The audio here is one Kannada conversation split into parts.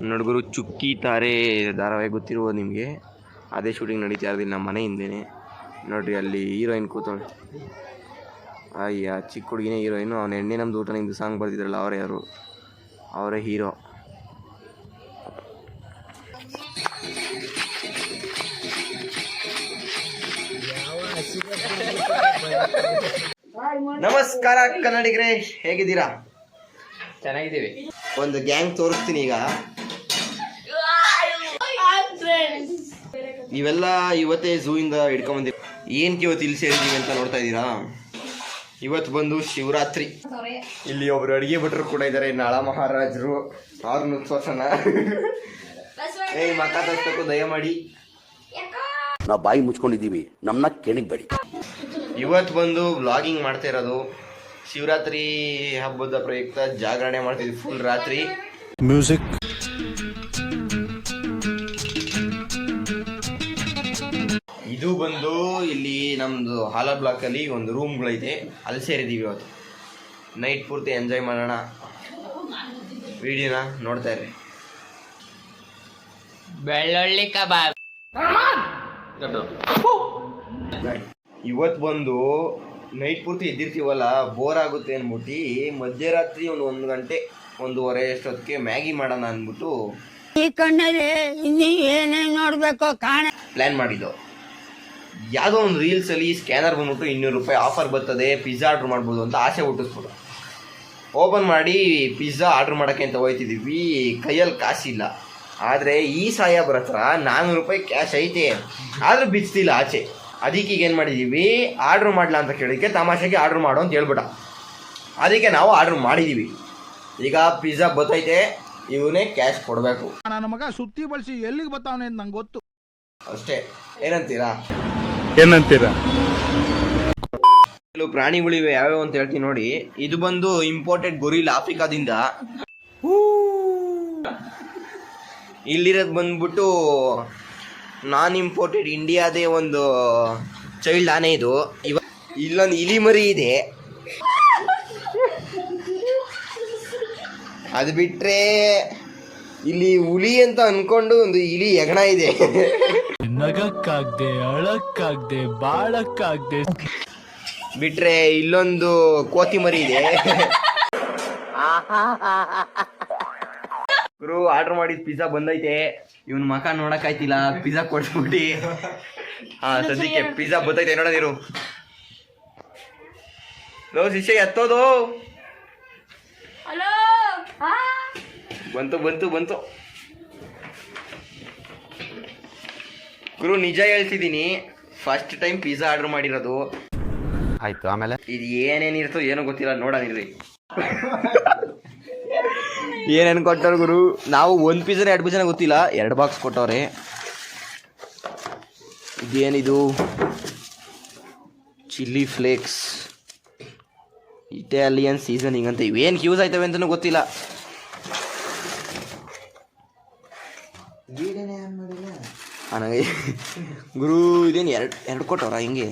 ನೋಡ್ಗುರು ಚುಕ್ಕಿ ತಾರೆ ಧಾರಾವಾಹಿ ಗೊತ್ತಿರ್ಬೋದು ನಿಮಗೆ. ಅದೇ ಶೂಟಿಂಗ್ ನಡೀತಾ ಇರೋದಿಲ್ಲ ನಮ್ಮ ಮನೆ ಹಿಂದೆನೇ. ನೋಡ್ರಿ ಅಲ್ಲಿ ಹೀರೋಯಿನ್ ಕೂತವಳೆ. ಅಯ್ಯ ಚಿಕ್ಕ ಹುಡುಗಿನೇ ಹೀರೋಯಿನು. ಅವನ ಎಣ್ಣೆ ನಮ್ದು ಊಟ ನಿಮ್ದು ಸಾಂಗ್ ಬರ್ತಿದ್ರಲ್ಲ ಅವರೇ ಯಾರು, ಅವರೇ ಹೀರೋ. ನಮಸ್ಕಾರ ಕನ್ನಡಿಗರೇ, ಹೇಗಿದ್ದೀರಾ? ಚೆನ್ನಾಗಿದ್ದೀವಿ. ಒಂದು ಗ್ಯಾಂಗ್ ತೋರಿಸ್ತೀನಿ ಈಗ. ಇವೆಲ್ಲ ಇವತ್ತೇ ಝೂ ಇಂದ ಹಿಡ್ಕೊಂಬಂದಿವಿ. ಏನಕ್ಕೆ ಇವತ್ತು ಇಲ್ಲಿ ಸೇರಿದೀವಿ ಅಂತ ನೋಡ್ತಾ ಇದ್ದೀರಾ? ಇವತ್ತು ಬಂದು ಶಿವರಾತ್ರಿ. ಇಲ್ಲಿ ಒಬ್ರು ಅಡಿಗೆ ಭಟ್ರು ಕೂಡ ಇದ್ದಾರೆ, ನಾಳ ಮಹಾರಾಜರು. ಅವ್ರನ್ನ ತೋರ್ಸೋಣ. ಮಕ್ಕ ತೋರಿಸ್ಬೇಕು ದಯಮಾಡಿ. ನಾವು ಬಾಯಿ ಮುಚ್ಕೊಂಡಿದ್ದೀವಿ, ನಮ್ಮನ್ನ ಕೆಣಕ್ಬೇಡಿ. ಇವತ್ತು ಬಂದು ವ್ಲಾಗಿಂಗ್ ಮಾಡ್ತಾ ಇರೋದು. ಶಿವರಾತ್ರಿ ಹಬ್ಬದ ಪ್ರಯುಕ್ತ ಜಾಗರಣೆ ಮಾಡ್ತಿದ್ವಿ ಫುಲ್ ರಾತ್ರಿ. ಮ್ಯೂಸಿಕ್. ಇದು ಬಂದು ಇಲ್ಲಿ ನಮ್ದು ಹಾಲ ಬ್ಲಾಕ್ ಅಲ್ಲಿ ಒಂದು ರೂಮ್ಗಳೈತೆ, ಅಲ್ಲಿ ಸೇರಿದೀವಿ ಇವತ್ತು. ನೈಟ್ ಪೂರ್ತಿ ಎಂಜಾಯ್ ಮಾಡೋಣ. ವಿಡಿಯೋನ ನೋಡ್ತಾ ಇರ್ರಿ. ಬೆಳ್ಳುಳ್ಳಿ ಕಬಾಬ್. ಇವತ್ತು ಬಂದು ನೈಟ್ ಪೂರ್ತಿ ಎದ್ದಿರ್ತೀವಲ್ಲ, ಬೋರ್ ಆಗುತ್ತೆ ಅಂದ್ಬಿಟ್ಟು ಮಧ್ಯರಾತ್ರಿ ಒಂದು 1 ಗಂಟೆ 1:30 ಅಷ್ಟೊತ್ತಿಗೆ ಮ್ಯಾಗಿ ಮಾಡೋಣ ಅಂದ್ಬಿಟ್ಟು ಈ ಕಣ್ಣಲ್ಲಿ ಇನ್ನೂ ಏನೇನು ನೋಡ್ಬೇಕು ಕಾಣ ಪ್ಲ್ಯಾನ್ ಮಾಡಿದ್ದು. ಯಾವುದೋ ಒಂದು ರೀಲ್ಸಲ್ಲಿ ಸ್ಕ್ಯಾನರ್ ಬಂದ್ಬಿಟ್ಟು 200 ರೂಪಾಯಿ ಆಫರ್ ಬರ್ತದೆ, ಪಿಜ್ಜಾ ಆರ್ಡ್ರ್ ಮಾಡ್ಬೋದು ಅಂತ ಆಸೆ ಹುಟ್ಟಿಸ್ಬಿಡು. ಓಪನ್ ಮಾಡಿ ಪಿಜ್ಜಾ ಆರ್ಡ್ರ್ ಮಾಡೋಕ್ಕೆ ಅಂತ ಹೋಯ್ತಿದ್ದೀವಿ. ಕೈಯಲ್ಲಿ ಕಾಸಿಲ್ಲ. ಆದರೆ ಈ ಸಾಹೇಬ್ರ ಹತ್ರ 400 ರೂಪಾಯಿ ಕ್ಯಾಶ್ ಐತೆ, ಆದರೂ ಬಿಚ್ತಿಲ್ಲ ಆಚೆ. ಅದಕ್ಕೆ ಈಗ ಏನು ಮಾಡಿದ್ದೀವಿ, ಆರ್ಡ್ರ್ ಮಾಡಲ ಅಂತ ಕೇಳಿಕ್ಕೆ ತಮಾಷೆಗೆ ಆರ್ಡ್ರ್ ಮಾಡು ಅಂತ ಹೇಳ್ಬಿಟ್ಟ. ಅದಕ್ಕೆ ನಾವು ಆರ್ಡ್ರ್ ಮಾಡಿದ್ದೀವಿ. ಈಗ ಪಿಜ್ಜಾ ಬತ್ತೈತೆ, ಇವನೇ ಕ್ಯಾಶ್ ಕೊಡಬೇಕು. ನನ್ನ ಮಗ ಸುತ್ತಿ ಬಳಸಿ ಎಲ್ಲಿಗೆ ಬರ್ತಾವನೆ ಅಂತ ನಂಗೆ ಗೊತ್ತು ಅಷ್ಟೇ. ಏನಂತೀರಾ? ಕೆಲವು ಪ್ರಾಣಿಗಳಿವೆ, ಯಾವ್ಯಾವ ಅಂತ ಹೇಳ್ತೀನಿ ನೋಡಿ. ಇದು ಬಂದು ಇಂಪೋರ್ಟೆಡ್ ಗೊರಿಲ್ಲ ಆಫ್ರಿಕಾದಿಂದ. ಇಲ್ಲಿರೋದು ಬಂದ್ಬಿಟ್ಟು ನಾನ್ ಇಂಪೋರ್ಟೆಡ್ ಇಂಡಿಯಾದೇ ಒಂದು ಚೈಲ್ಡ್ ಆನೆ ಇದು. ಇಲ್ಲೊಂದು ಇಲಿ ಮರಿ ಇದೆ. ಅದು ಬಿಟ್ರೆ ಇಲ್ಲಿ ಹುಲಿ ಅಂತ ಅನ್ಕೊಂಡು ಒಂದು ಇಲಿ ಹೆಗಣ ಇದೆ. ನಗಕ್ಕಾಗ್ದೆ, ಅಳಕ್ಕಾಗ್ದೆ, ಬಾಳಕ್ಕಾಗ್ದೆ. ಬಿಟ್ರೆ ಇಲ್ಲೊಂದು ಕೋತಿ ಮರಿ ಇದೆ. ಗುರು ಆರ್ಡರ್ ಮಾಡಿದ ಪಿಜ್ಜಾ ಬಂದೈತೆ. ಇವನ್ ಮಕ ನೋಡಕ್ ಆಯ್ತಿಲ್ಲ, ಪಿಜ್ಜಾ ಕೊಡ್ಸ್ಬಿಟ್ಟು. ಸದ್ಯಕ್ಕೆ ಪಿಜ್ಜಾ ಬತ್ತೈತೆ, ನೋಡೋದಿರು. ಲೋ ಶಿಷ್ಯ ಎತ್ತೋದು. ಬಂತು ಬಂತು ಬಂತು. ಗುರು ನಿಜ ಹೇಳ್ತಿದ್ದೀನಿ, ಫಸ್ಟ್ ಟೈಮ್ ಪಿಜ್ಜಾ ಆರ್ಡರ್ ಮಾಡಿರೋದು. ಆಯ್ತು, ಆಮೇಲೆ ಇದು ಏನೇನಿರ್ತೋ ಏನೋ ಗೊತ್ತಿಲ್ಲ, ನೋಡೋಣಿರ್ರಿ. ಏನೇನು ಕೊಟ್ಟವ್ರು ಗುರು? ನಾವು 1 ಪಿಜ್ಜಾನ 2 ಪಿಜ್ಜಾನ ಗೊತ್ತಿಲ್ಲ, 2 ಬಾಕ್ಸ್ ಕೊಟ್ಟವ್ರೆ. ಇದೇನಿದು? ಚಿಲ್ಲಿ ಫ್ಲೇಕ್ಸ್, ಇಟಾಲಿಯನ್ ಸೀಸನಿಂಗ್ ಅಂತ. ಇವೇನು ಯೂಸ್ ಆಯ್ತವೆ ಅಂತಲೂ ಗೊತ್ತಿಲ್ಲ. ನನಗೆ ಗುರು ಇದೇನು 2 ಕೊಟ್ಟವ್ರ ಹಿಂಗೆ?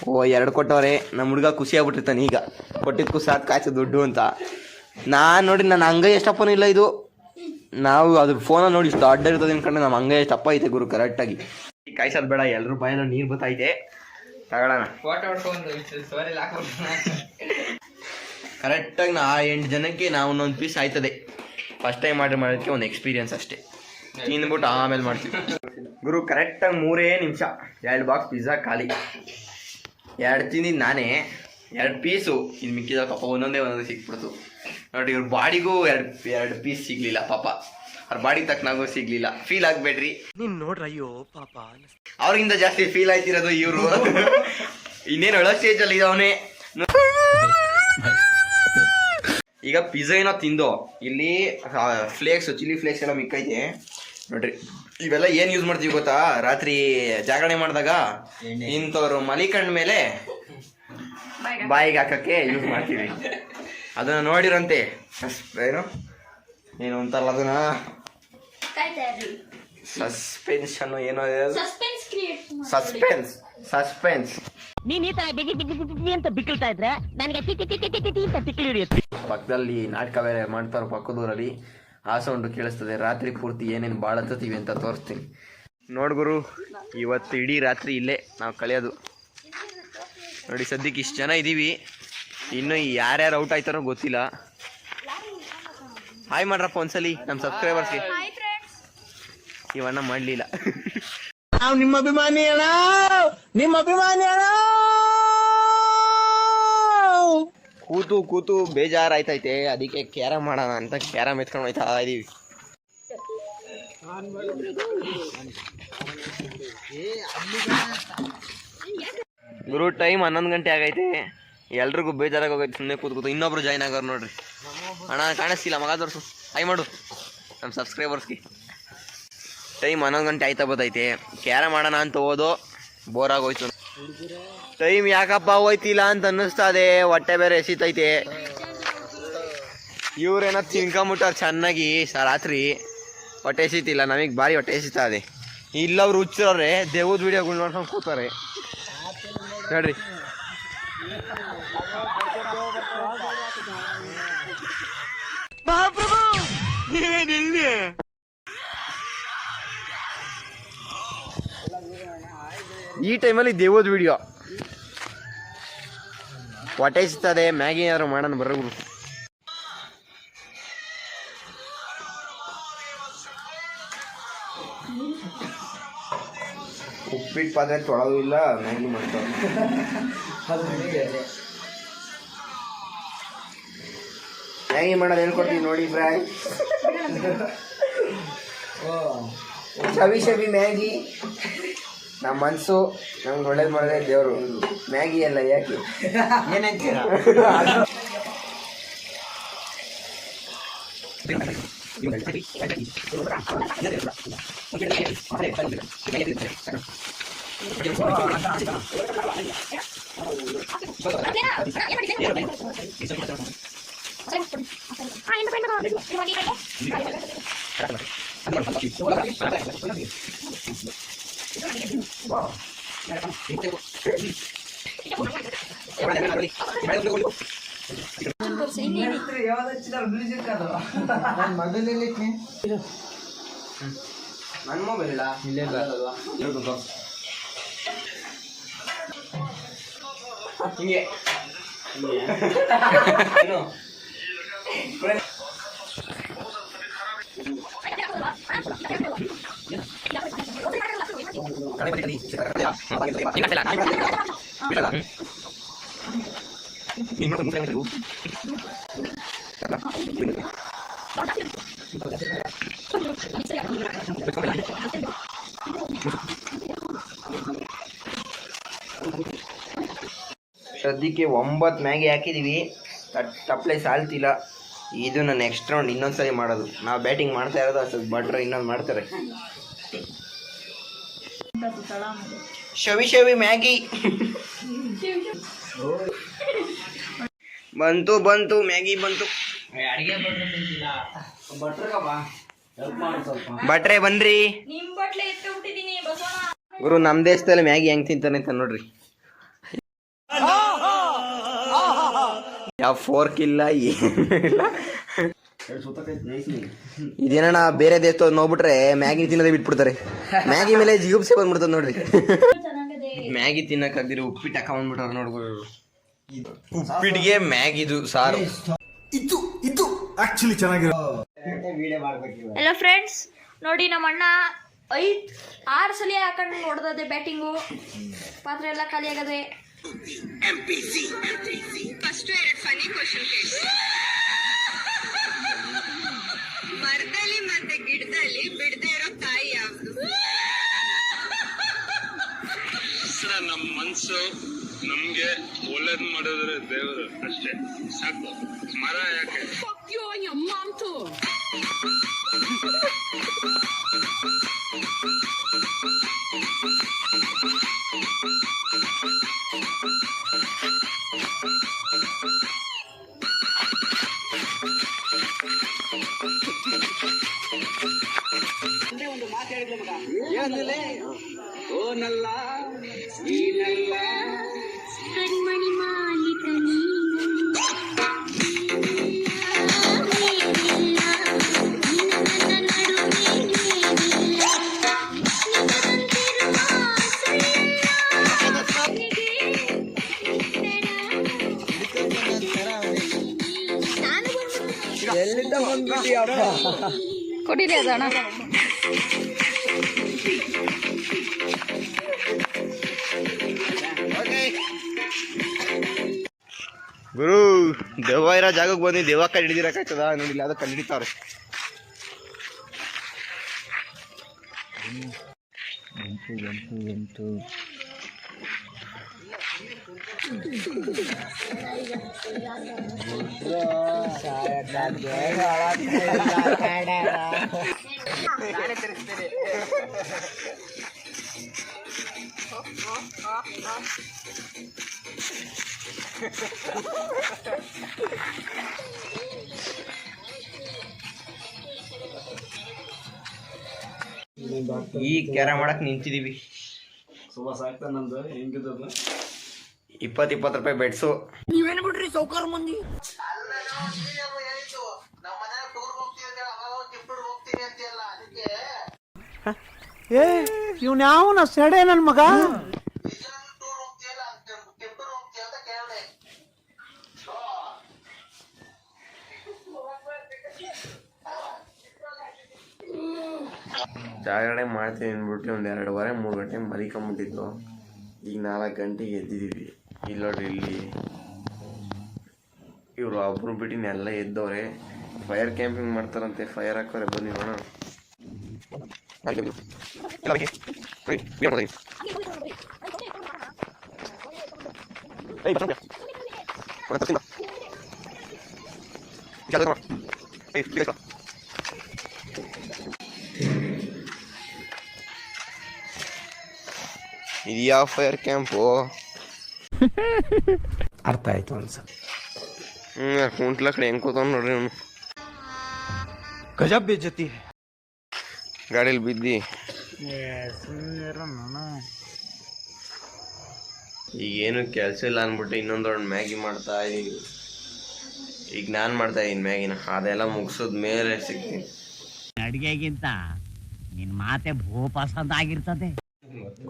ಓ 2 ಕೊಟ್ಟವ್ರೆ. ನಮ್ಮ ಹುಡುಗ ಖುಷಿ ಆಗ್ಬಿಟ್ಟಿರ್ತಾನೆ ಈಗ, ಕೊಟ್ಟಿದ್ದಕ್ಕೂ ಸಾಕು ಕಾಯ್ತು ದುಡ್ಡು ಅಂತ. ನಾನು ನೋಡಿ, ನನ್ನ ಅಂಗೈ ಎಷ್ಟಪ್ಪನೂ ಇಲ್ಲ ಇದು. ನಾವು ಅದು ಫೋನಲ್ಲಿ ನೋಡಿ ಇಷ್ಟು ದೊಡ್ಡ ಇರ್ತದೆ ಅನ್ಕೊಂಡೆ, ನಮ್ಮ ಅಂಗೈ ಎಷ್ಟಪ್ಪ ಐತೆ ಗುರು ಕರೆಕ್ಟಾಗಿ. ಕಾಯ್ಸೋದು ಬೇಡ, ಎಲ್ಲರೂ ಬಾಯಲ್ಲ ನೀರು ಬತ್ತೈತೆ. ತಗೊಳ್ಳೋಣ ಕರೆಕ್ಟಾಗಿ. 8 ಜನಕ್ಕೆ ನಾವು 1 ಪೀಸ್ ಆಯ್ತದೆ. ಫಸ್ಟ್ ಟೈಮ್ ಆರ್ಡರ್ ಮಾಡೋದಕ್ಕೆ ಒಂದು ಎಕ್ಸ್ಪೀರಿಯನ್ಸ್ ಅಷ್ಟೇ. ತಿಂದ್ಬಿಟ್ಟು ಆಮೇಲೆ ಮಾಡ್ತೀವಿ ಗುರು. ಕರೆಕ್ಟಾಗಿ 3 ನಿಮಿಷ 2 ಬಾಕ್ಸ್ ಪಿಜ್ಜಾ ಖಾಲಿ. 2 ತಿಂದಿದ್ದು ನಾನೇ, 2 ಪೀಸು. ಇದು ಮಿಕ್ಕಿದ ಪಾಪ ಒಂದೊಂದೇ ಸಿಕ್ಬಿಡ್ತು ನೋಡಿ. ಇವ್ರ ಬಾಡಿಗೂ 2 ಪೀಸ್ ಸಿಗ್ಲಿಲ್ಲ ಪಾಪ. ಅವ್ರ ಬಾಡಿ ತಕ್ಕನಾಗೂ ಸಿಗ್ಲಿಲ್ಲ. ಫೀಲ್ ಆಗ್ಬೇಡ್ರಿ ನೀನ್ ನೋಡ್ರ. ಅಯ್ಯೋ ಪಾಪ, ಅವ್ರಿಗಿಂತ ಜಾಸ್ತಿ ಫೀಲ್ ಆಯ್ತಿರೋದು ಇವರು. ಇನ್ನೇನು ಒಳ ಸ್ಟೇಜ್ ಅಲ್ಲಿ ಅವನೇ. ಈಗ ಪಿಜ್ಜಾ ಏನೋ ತಿಂದು ಇಲ್ಲಿ ಫ್ಲೇಕ್ಸ್, ಚಿಲ್ಲಿ ಫ್ಲೇಕ್ಸ್ ಎಲ್ಲ ಮಿಕ್ಕೈತೆ ನೋಡ್ರಿ. ಇವೆಲ್ಲ ಏನು ಯೂಸ್ ಮಾಡ್ತೀವಿ ಗೊತ್ತಾ? ರಾತ್ರಿ ಜಾಗರಣೆ ಮಾಡಿದಾಗ ಇಂಥವ್ರು ಮಲಿಕಂಡ ಮೇಲೆ ಬಾಯಿಗೆ ಹಾಕಕ್ಕೆ ಯೂಸ್ ಮಾಡ್ತೀವಿ. ಅದನ್ನ ನೋಡಿರಂತೆ. ಏನು ಅಂತಾರಲ್ಲ ಅದನ್ನ, ಸಸ್ಪೆನ್ಷನ್ ಏನೋ, ಸಸ್ಪೆನ್ಸ್ ನೀನ್ ಈ ತರ ಬಿಗಿ ಬಿಗಿ ಬಿಗಿ ಅಂತ ಬಿಕ್ಕಳ್ತಾ ಇದ್ರೆ ನನಗೆ T T T T T T ಅಂತ ತಿಕ್ಕಲಿ ಹಿಡಿಯುತ್ತೆ. ಪಕ್ಕದಲ್ಲಿ ನಾಟಕ ಬೇರೆ ಮಾಡ್ತಾರೋ ಪಕ್ಕದೂರಲ್ಲಿ ಆ ಸೌಂಡು ಕೇಳಿಸ್ತದೆ. ರಾತ್ರಿ ಪೂರ್ತಿ ಏನೇನು ಬಾಳತ್ತೀವಿ ಅಂತ ತೋರಿಸ್ತೀನಿ ನೋಡ್ಗುರು. ಇವತ್ತು ಇಡೀ ರಾತ್ರಿ ಇಲ್ಲೇ ನಾವು ಕಳೆಯೋದು ನೋಡಿ. ಸದ್ಯಕ್ಕೆ ಇಷ್ಟು ಜನ ಇದ್ದೀವಿ, ಇನ್ನು ಯಾರ್ಯಾರು ಔಟ್ ಆಯ್ತಾರೋ ಗೊತ್ತಿಲ್ಲ. ಹಾಯ್ ಮಾಡ್ರಪ್ಪ ಒಂದ್ಸಲಿ ನಮ್ಮ ಸಬ್ಸ್ಕ್ರೈಬರ್ಸ್ಗೆ. ಇವನ್ನ ಮಾಡಲಿಲ್ಲ. ನಾವು ನಿಮ್ಮ ಅಭಿಮಾನಿ ಅಣ್ಣ, ನಿಮ್ಮ ಅಭಿಮಾನಿ ಅಣ್ಣ. ಕೂತು ಕೂತು ಬೇಜಾರಾಯ್ತೈತೆ, ಅದಕ್ಕೆ ಕ್ಯಾರಮ್ ಮಾಡೋಣ ಅಂತ ಕ್ಯಾರಮ್ ಎತ್ಕೊಂಡು ಹೋಯ್ತಾ ಇದೀವಿ. ಗುರು ಟೈಮ್ 11 ಗಂಟೆ ಆಗೈತೆ, ಎಲ್ರಿಗೂ ಬೇಜಾರಾಗಿ ಹೋಗೈತೆ. ಸುಮ್ಮನೆ ಕೂತು ಇನ್ನೊಬ್ರು ಜಾಯ್ನ್ ಆಗೋರು ನೋಡ್ರಿ. ಅಣ್ಣ ಕಾಣಿಸ್ತಿಲ್ಲ, ಮಗ ತೋರಿಸು, ಹಾಯ್ ಮಾಡು ನಮ್ಮ ಸಬ್ಸ್ಕ್ರೈಬರ್ಸ್ಗೆ. ಟೈಮ್ 11 ಗಂಟೆ ಆಯ್ತಾ ಬತ್ತೈತೆ. ಕ್ಯಾರಮ್ ಮಾಡೋಣ ಅಂತ ಹೋದೋ ಬೋರ್ ಆಗೋಯ್ತು. ಟೈಮ್ ಯಾಕಪ್ಪ ಹೋಯ್ತಿಲ್ಲ ಅಂತ ಅನ್ನಿಸ್ತದೆ, ಹೊಟ್ಟೆ ಬೇರೆ ಎಸಿತೈತೆ. ಇವ್ರೇನೋ ತಿನ್ಕೊಂಬಿಟ್ಟಾರ ಚೆನ್ನಾಗಿ ರಾತ್ರಿ, ಹೊಟ್ಟೆ ಎಸಿತಿಲ್ಲ. ನಮಗೆ ಭಾರಿ ಹೊಟ್ಟೆ ಎಸಿತಾ ಇದೆ. ಇಲ್ಲವ್ರು ಹುಚ್ಚಿರೋರೆ ದೇವದ ವಿಡಿಯೋಗಳು ನೋಡ್ಕೊಂಡು ಕೂತಾರೆ ನೋಡ್ರಿ. ಈ ಟೈಮಲ್ಲಿ ದೇವದ ವಿಡಿಯೋ ಹೊಟ್ಟೆ ಸಿಗ್ತದೆ. ಮ್ಯಾಗಿ ಏನಾದ್ರು ಮಾಡೋಣ ಬರೋರು. ಉಪ್ಪಿಟ್ಟು ಪಾತ್ರೆ ತೊಳೋದು ಇಲ್ಲ, ಮ್ಯಾಗಿ ಮಾಡ್ತಾರೆ. ಮ್ಯಾಗಿ ಮಾಡೋದು ಹೇಳ್ಕೊಡ್ತೀನಿ ನೋಡಿ ಫ್ರಾಯ್. ಶವಿ ಶವಿ ಮ್ಯಾಗಿ. ನಮ್ಮ ಮನಸ್ಸು ನಮ್ಗೆ ಒಳ್ಳೇದು ಮಾಡಿದ್ರೆ ದೇವರು. ಮ್ಯಾಗಿ ಎಲ್ಲ ಯಾಕೆ ಏನಂತೀರ? ನನ್ನ ಮೊಬೈಲ್ ಇಲ್ಲ, ಇಲ್ಲೇ ಹಿಂಗೆ ಸದ್ಯಕ್ಕೆ 9 ಮ್ಯಾಗಿ ಹಾಕಿದೀವಿ. ತಪ್ಪಲೆ ಸಾಲ್ತಿಲ್ಲ. ಇದು ನನ್ನ ನೆಕ್ಸ್ಟ್ ರೌಂಡ್ ಇನ್ನೊಂದ್ಸರಿ ಮಾಡೋದು. ನಾವು ಬ್ಯಾಟಿಂಗ್ ಮಾಡ್ತಾ ಇರೋದು, ಅಷ್ಟು ಭಟ್ರು ಇನ್ನೊಂದು ಮಾಡ್ತಾರೆ. ಶವಿ ಶವಿ ಮ್ಯಾಗಿ ಬಂತು ಬಂತು, ಮ್ಯಾಗಿ ಬಂತು. ಭಟ್ರೆ ಬನ್ರಿ ಗುರು. ನಮ್ಮ ದೇಶದಲ್ಲಿ ಮ್ಯಾಗಿ ಹೆಂಗ್ ತಿಂತಾನೆ ಅಂತ ನೋಡ್ರಿ. ಯಾವ ಫೋರ್ಕ್ ಇಲ್ಲ, ಏನಿಲ್ಲ. ಇದೇನಣ್ಣ ಬೇರೆ ದೇಶದವ್ರು ನೋಡ್ಬಿಟ್ರೆ ಮ್ಯಾಗಿ ತಿನ್ನೋದೇ ಬಿಟ್ಬಿಡ್ತಾರೆ. ಮ್ಯಾಗಿ ಮೇಲೆ ಜಿಗುಪ್ಸೆ ಬಂದ್ಬಿಡ್ತದೆ ನೋಡ್ರಿ. ಮ್ಯಾಗಿ ತಿನ್ನಕ್ಕಾಗ್ದಿರಿ ಉಪ್ಪಿಟ್ಟು ಹಾಕೊಂಡ್ಬಿಟ್ಟಾರ ನೋಡ್ಬೋದು. ಉಪ್ಪಿಟ್ಟಿಗೆ ಮ್ಯಾಗಿದು ಸಾರು. ಇದು ಆಕ್ಚುಲಿ ಚೆನ್ನಾಗಿರೋ. ಎಲ್ಲ ಫ್ರೆಂಡ್ಸ್ ನೋಡಿ, ನಮ್ಮ ಅಣ್ಣ 5-6 ಸಲ ಹಾಕೊಂಡು ನೋಡ್ದದೆ ಬ್ಯಾಟಿಂಗು. ಪಾತ್ರೆ ಎಲ್ಲ ಖಾಲಿ ಆಗದೆ. ಫಸ್ಟ್ 2 ಫನಿ ಕ್ವಶನ್ ಕೇಳಿ. ಮರದಲ್ಲಿ ಮತ್ತೆ ಗಿಡದಲ್ಲಿ ಬಿಡದೆ ಇರೋ ತಾಯಿ ಯಾವುದು? ನಮ್ಮ ಮನ್ಸು ನಮ್ಗೆ ಒಳ್ಳೇದ್ ಮಾಡಿದ್ರೆ ದೇವರು ಅಷ್ಟೇ ಸಾಕು. ಮರ ಯಾಕೆ? ಒಂದು ಮಾತು ಹೇಳಿದ್ಲೆ ಮಗ, ಏನಲ್ಲ ಓ ನಲ್ಲ ಈ ನಲ್ಲ ಕಣ್ಮಣಿ ಮಾಲೀಕ ನೀನು ಎಲ್ಲಿಂದ ಬಂದ್ಬಿಟ್ಟಿ ಅಪ್ಪ? ಕೊಡಿರಿ ಅದಣ್ಣ. ಗುರು ದೆವ್ವ ಇರೋ ಜಾಗಕ್ಕೆ ಬಂದು ದೆವ್ವ ಕಲ್ಲು ಹಿಡಿದಿರಕ್ಕಾಗ್ತದ? ನೋಡಿಲ್ಲ, ಅದು ಕಲ್ಲು ಹಿಡಿತಾವ್ರೆ. ಈ ಕೆರೆ ಮಾಡಕ್ ನಿಂತಿದೀವಿ. 20 ರೂಪಾಯಿ ಬೆಡ್ಸು. ನೀವೇನ್ ಬಿಡ್ರಿ ಸೌಕಾರ ಮಂದಿ. ಏ ಇವ್ನ ಯಾವನ ಸೆಡೆ ನನ್ ಮಗ. ಜಾಗರಣೆ ಮಾಡ್ತೀನಿ ಅಂದ್ಬಿಟ್ಟು ಒಂದು 2:30-3 ಗಂಟೆ ಮಲಿಕೊಂಬಿಟ್ಟಿದ್ದು. ಈಗ 4 ಗಂಟೆಗೆ ಎದ್ದಿದ್ದೀವಿ. ಇಲ್ಲಿ ನೋಡ್ರಿ, ಇಲ್ಲಿ ಇವರು ಒಬ್ರು ಬಿಟ್ಟಿನೆಲ್ಲ ಎದ್ದವ್ರೆ. ಫೈರ್ ಕ್ಯಾಂಪಿಂಗ್ ಮಾಡ್ತಾರಂತೆ, ಫೈರ್ ಹಾಕೋರೆ. ಬನ್ನಿ ನೋಡೋಣ. ಇದು ಯಾವ ಫೈರ್ ಕ್ಯಾಂಪು? ಅರ್ಥ ಆಯ್ತು ಅನ್ಸುತ್ತೆ. ಕುಂಟ್ಲ ಕಡೆ ಹೆಂಗ್ ಕೂತಾವ್ ನೋಡ್ರಿ ಅವನು. ಗಜಬ್ ಬೇಜತಿ ಗಾಡಿಯಲ್ಲಿ ಬಿದ್ದಿ. ಈಗ ಏನು ಕೆಲಸ ಇಲ್ಲ ಅಂದ್ಬಿಟ್ಟು ಇನ್ನೊಂದೊಂದು ಮ್ಯಾಗಿ ಮಾಡ್ತಾ ಇದೀನಿ. ಈಗ ನಾನು ಮಾಡ್ತಾ ಇದೀನಿ ಮ್ಯಾಗಿನ. ಅದೆಲ್ಲ ಮುಗಿಸೋದ್ ಮೇಲೆ ಸಿಗ್ತೀನಿ. ಅಡಿಗೆಗಿಂತ ನಿನ್ ಮಾತೆ ಭೂಪಸಂದ ಆಗಿರ್ತದೆ.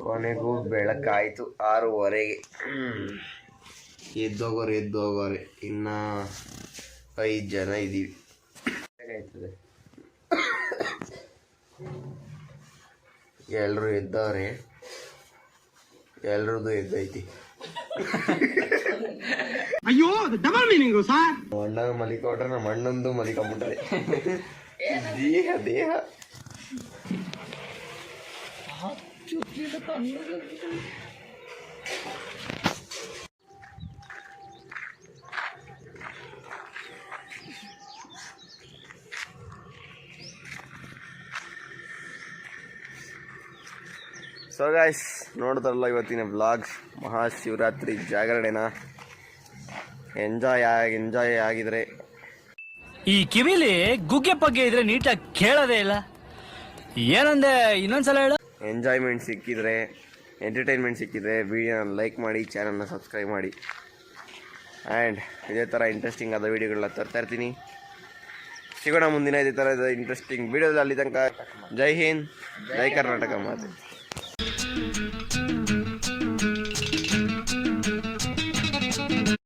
ಕೊನೆಗೂ ಬೆಳಕಾಯ್ತು 6:30ಗೆ. ಎದ್ದೋಗೋರೆ ಇನ್ನ 5 ಜನ ಇದೀವಿ. ಎಲ್ರು ಎದ್ದವ್ರೆ, ಎಲ್ರದ್ದು ಎದ್ದೈತಿ. ಅಯ್ಯೋ ಡಬಲ್ ಮೀನಿಂಗು ಸರ್. ಅಣ್ಣ ಮಲಿಕೊಂಡ್ರೆ ನಮ್ಮ ಅಣ್ಣಂದು ಮಲಿಕೊಂಡ್ಬಿಟ್ರೆ. ದೇಹ ಸೊ ಗೈಸ್, ನೋಡಿದ್ರಲ್ಲ ಇವತ್ತಿನ ವ್ಲಾಗ್. ಮಹಾಶಿವರಾತ್ರಿ ಜಾಗರಣೆನ ಎಂಜಾಯ್ ಆಗಿದ್ರೆ. ಈ ಕಿವಿಲಿ ಗುಗ್ಗೆ ಪಗ್ಗೆ ಇದ್ರೆ ನೀಟಾಗಿ ಕೇಳೋದೇ ಇಲ್ಲ. ಏನಂದೆ ಇನ್ನೊಂದ್ಸಲ ಹೇಳು. ಎಂಜಾಯ್ಮೆಂಟ್ ಸಿಕ್ಕಿದ್ರೆ, ಎಂಟರ್ಟೈನ್ಮೆಂಟ್ ಸಿಕ್ಕಿದ್ರೆ ವಿಡಿಯೋನ ಲೈಕ್ ಮಾಡಿ, ಚಾನಲ್ನ ಸಬ್ಸ್ಕ್ರೈಬ್ ಮಾಡಿ. ಆ್ಯಂಡ್ ಇದೇ ಥರ ಇಂಟ್ರೆಸ್ಟಿಂಗ್ ಆದ ವೀಡಿಯೋಗಳನ್ನ ತರ್ತಾ ಇರ್ತೀನಿ. ಸಿಗೋಣ ಮುಂದಿನ ಇದೇ ಥರದ ಇಂಟ್ರೆಸ್ಟಿಂಗ್ ವೀಡಿಯೋದಲ್ಲಿ. ಅಲ್ಲಿ ತನಕ ಜೈ ಹಿಂದ್, ಜೈ ಕರ್ನಾಟಕ ಮಾತೆ.